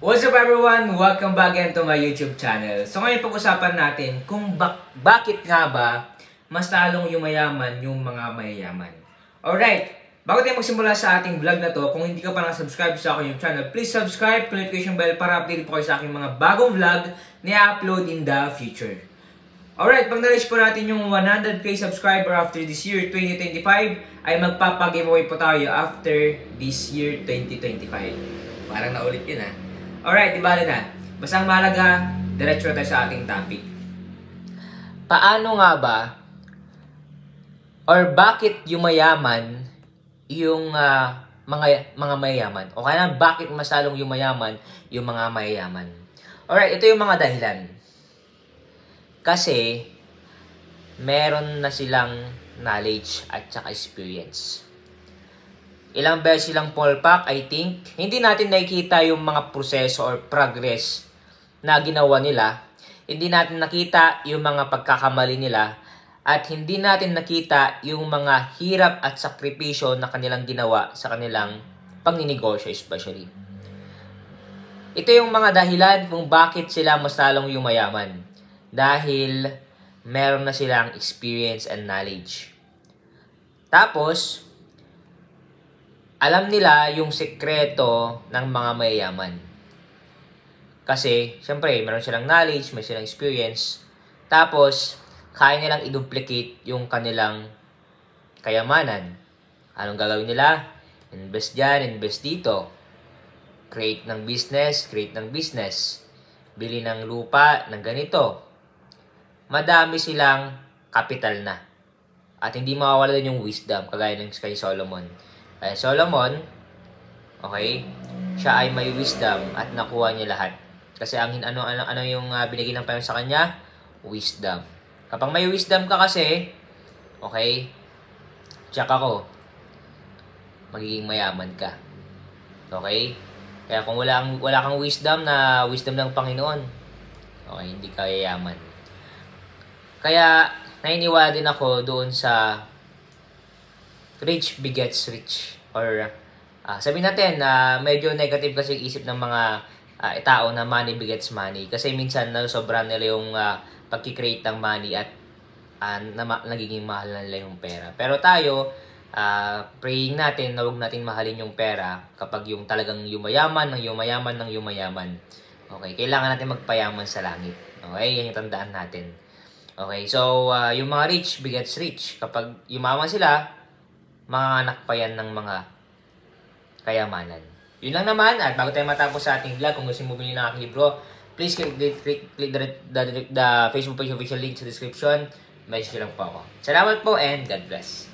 What's up everyone? Welcome back again to my YouTube channel. So ngayon pag-usapan natin kung bakit nga ba mas lalong yumayaman yung mga mayayaman. Alright, bago tayo magsimula sa ating vlog na to, kung hindi ka pa nakasubscribe sa aking channel, please subscribe, notification bell para update po kayo sa aking mga bagong vlog na i-upload in the future. Alright, pag na-reach po natin yung 100k subscriber after this year 2025, ay magpapag-giveaway po tayo after this year 2025. Parang naulit yun ha. Alright, di bala na. Basta ang mahalaga, diretso tayo sa ating topic. Paano nga ba or bakit yumayaman yung mga mayayaman? O kaya bakit mas lalong yumayaman yung mga mayayaman? Alright, ito yung mga dahilan. Kasi meron na silang knowledge at saka experience. Ilang beses silang pulpak, I think. Hindi natin nakikita yung mga proseso or progress na ginawa nila. Hindi natin nakita yung mga pagkakamali nila. At hindi natin nakita yung mga hirap at sakripisyo na kanilang ginawa sa kanilang pagninegosyo especially. Ito yung mga dahilan kung bakit sila mas lalong yumayaman. Dahil meron na silang experience and knowledge. Tapos, alam nila yung sekreto ng mga mayayaman. Kasi, syempre, meron silang knowledge, may silang experience. Tapos, kaya nilang i-duplicate yung kanilang kayamanan. Anong gagawin nila? Invest dyan, invest dito. Create ng business. Bili ng lupa ng ganito. Madami silang capital na. At hindi mawawala din yung wisdom, kagaya ng kay Solomon. Solomon, okay, siya ay may wisdom at nakuha niya lahat. Kasi ang ano yung binigay ng Panginoon sa kanya? Wisdom. Kapag may wisdom ka kasi, okay, check ako, magiging mayaman ka. Okay? Kaya kung wala kang wisdom na wisdom ng Panginoon, okay, hindi ka yayaman. Kaya naniniwala din ako doon sa rich begets rich. Or sabihin natin na medyo negative kasi isip ng mga tao na money begets money. Kasi minsan nasobrahan nila yung pagkikreate ng money at nagiging mahal na nila yung pera. Pero tayo, praying natin na huwag natin mahalin yung pera kapag yung talagang yumayaman. Okay, kailangan natin magpayaman sa langit. Okay, yan yung tandaan natin. Okay, so yung mga rich begets rich. Kapag yumaman sila, mga anak pa yan ng mga kayamanan. Yun lang naman. At bago tayo matapos sa ating vlog, kung gusto mo bumili ng aking libro, please click the Facebook page official link sa description. Message lang po ako. Salamat po and God bless.